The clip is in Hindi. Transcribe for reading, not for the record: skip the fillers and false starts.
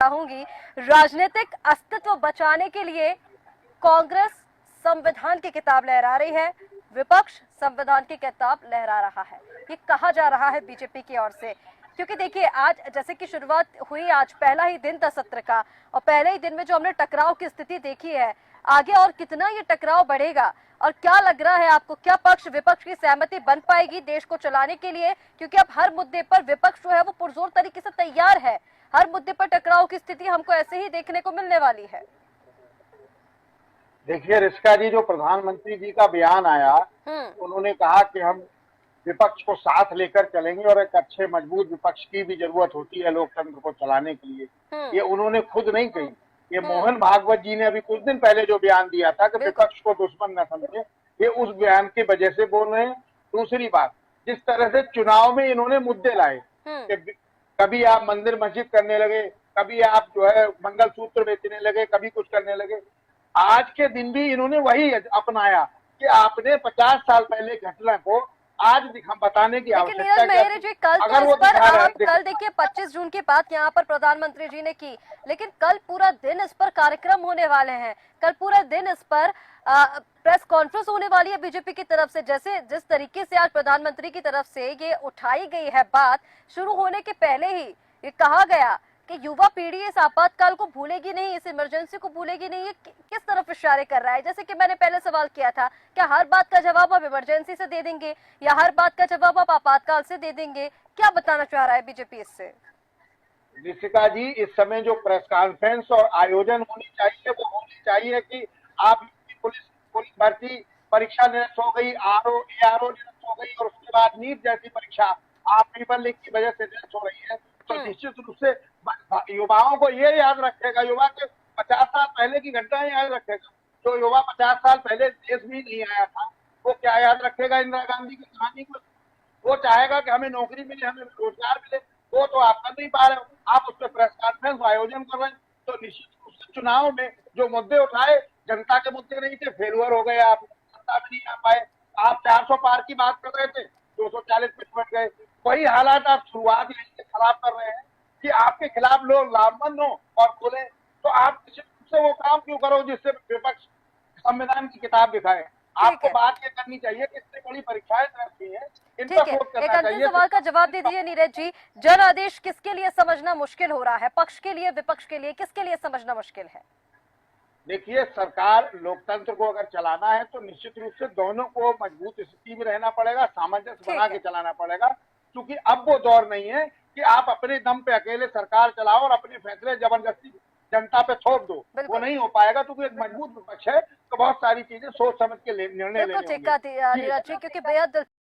चाहूंगी, राजनीतिक अस्तित्व बचाने के लिए कांग्रेस संविधान की किताब लहरा रही है, विपक्ष संविधान की किताब लहरा रहा है, ये कहा जा रहा है बीजेपी की ओर से। क्योंकि देखिए, आज जैसे कि शुरुआत हुई, आज पहला ही दिन था सत्र का, और पहले ही दिन में जो हमने टकराव की स्थिति देखी है, आगे और कितना ये टकराव बढ़ेगा और क्या लग रहा है आपको, क्या पक्ष विपक्ष की सहमति बन पाएगी देश को चलाने के लिए? क्योंकि अब हर मुद्दे पर विपक्ष जो है वो पुरजोर तरीके से तैयार है, हर मुद्दे पर टकराव की स्थिति हमको ऐसे ही देखने को मिलने वाली है। देखिए रिश्का जी, जो प्रधानमंत्री जी का बयान आया, उन्होंने कहा कि हम विपक्ष को साथ लेकर चलेंगे और एक अच्छे मजबूत विपक्ष की भी जरूरत होती है लोकतंत्र को चलाने के लिए। ये उन्होंने खुद नहीं कही, ये मोहन भागवत जी ने अभी कुछ दिन पहले जो बयान दिया था कि विपक्ष को दुश्मन न समझे, ये उस बयान की वजह से बोल रहे हैं। दूसरी बात, जिस तरह से चुनाव में इन्होंने मुद्दे लाए कि कभी आप मंदिर मस्जिद करने लगे, कभी आप जो है मंगलसूत्र बेचने लगे, कभी कुछ करने लगे, आज के दिन भी इन्होंने वही अपनाया कि आपने 50 साल पहले घटना को आज हम बताने की आवश्यकता है। जी, कल तो इस पर कल देखिए 25 जून की बात यहाँ पर प्रधानमंत्री जी ने की, लेकिन कल पूरा दिन इस पर कार्यक्रम होने वाले हैं, कल पूरा दिन इस पर प्रेस कॉन्फ्रेंस होने वाली है बीजेपी की तरफ से। जैसे जिस तरीके से आज प्रधानमंत्री की तरफ से ये उठाई गई है बात, शुरू होने के पहले ही ये कहा गया कि युवा पीढ़ी इस आपातकाल को भूलेगी नहीं, इस इमरजेंसी को भूलेगी नहीं। ये किस तरफ इशारे कर रहा है? जैसे कि मैंने पहले सवाल किया था, क्या हर बात का जवाब आप इमरजेंसी से दे देंगे या हर बात का जवाब आप आपातकाल से दे देंगे? क्या बताना चाह रहा है बीजेपी इससे? ऋषिका जी, इस समय जो प्रेस कॉन्फ्रेंस और आयोजन होनी चाहिए वो होनी चाहिए कि आप पुलिस भर्ती परीक्षा निरस्त हो गई, ARO निरस्त हो गई और उसके बाद नीट जैसी परीक्षा आप पेपर लीक की वजह से निरस्त हो रही है, तो निश्चित रूप से युवाओं को ये याद रखेगा, युवा के 50 साल पहले की घटनाएं याद रखेगा। जो युवा 50 साल पहले देश भी नहीं आया था, वो क्या याद रखेगा इंदिरा गांधी की कहानी को? वो चाहेगा कि हमें नौकरी मिले, हमें रोजगार मिले, वो तो आप कर नहीं पा रहे हो। आप उस पर प्रेस कॉन्फ्रेंस आयोजन कर रहे हैं, तो निश्चित रूप से चुनाव में जो मुद्दे उठाए जनता के मुद्दे नहीं थे, फेलुअर हो गए, आप सत्ता में नहीं आ पाए। आप 400 पार की बात कर रहे थे, 240 पे पहुंच गए। वही हालात आप शुरुआत यहीं से खराब कर रहे हैं कि आपके खिलाफ लोग लामबंद हो और बोले, तो आप निश्चित रूप से वो काम क्यों करो जिससे विपक्ष संविधान की किताब दिखाए। आपको बात ये करनी चाहिए कि इतनी बड़ी परीक्षाएं रखी है, इन पर फोकस करना चाहिए। एक अंतिम सवाल का जवाब दे दीजिए नीरज जी, जन आदेश किसके लिए समझना मुश्किल हो रहा है? पक्ष के लिए, विपक्ष के लिए, किसके लिए समझना मुश्किल है? देखिए, सरकार लोकतंत्र को अगर चलाना है तो निश्चित रूप से दोनों को मजबूत स्थिति में रहना पड़ेगा, सामंजस्य बना के चलाना पड़ेगा, क्योंकि अब वो दौर नहीं है कि आप अपने दम पे अकेले सरकार चलाओ और अपने फैसले जबरदस्ती जनता पे थोप दो। वो नहीं हो पाएगा, क्योंकि एक मजबूत विपक्ष है तो बहुत सारी चीजें सोच समझ के निर्णय लेने होंगे। क्योंकि बेहद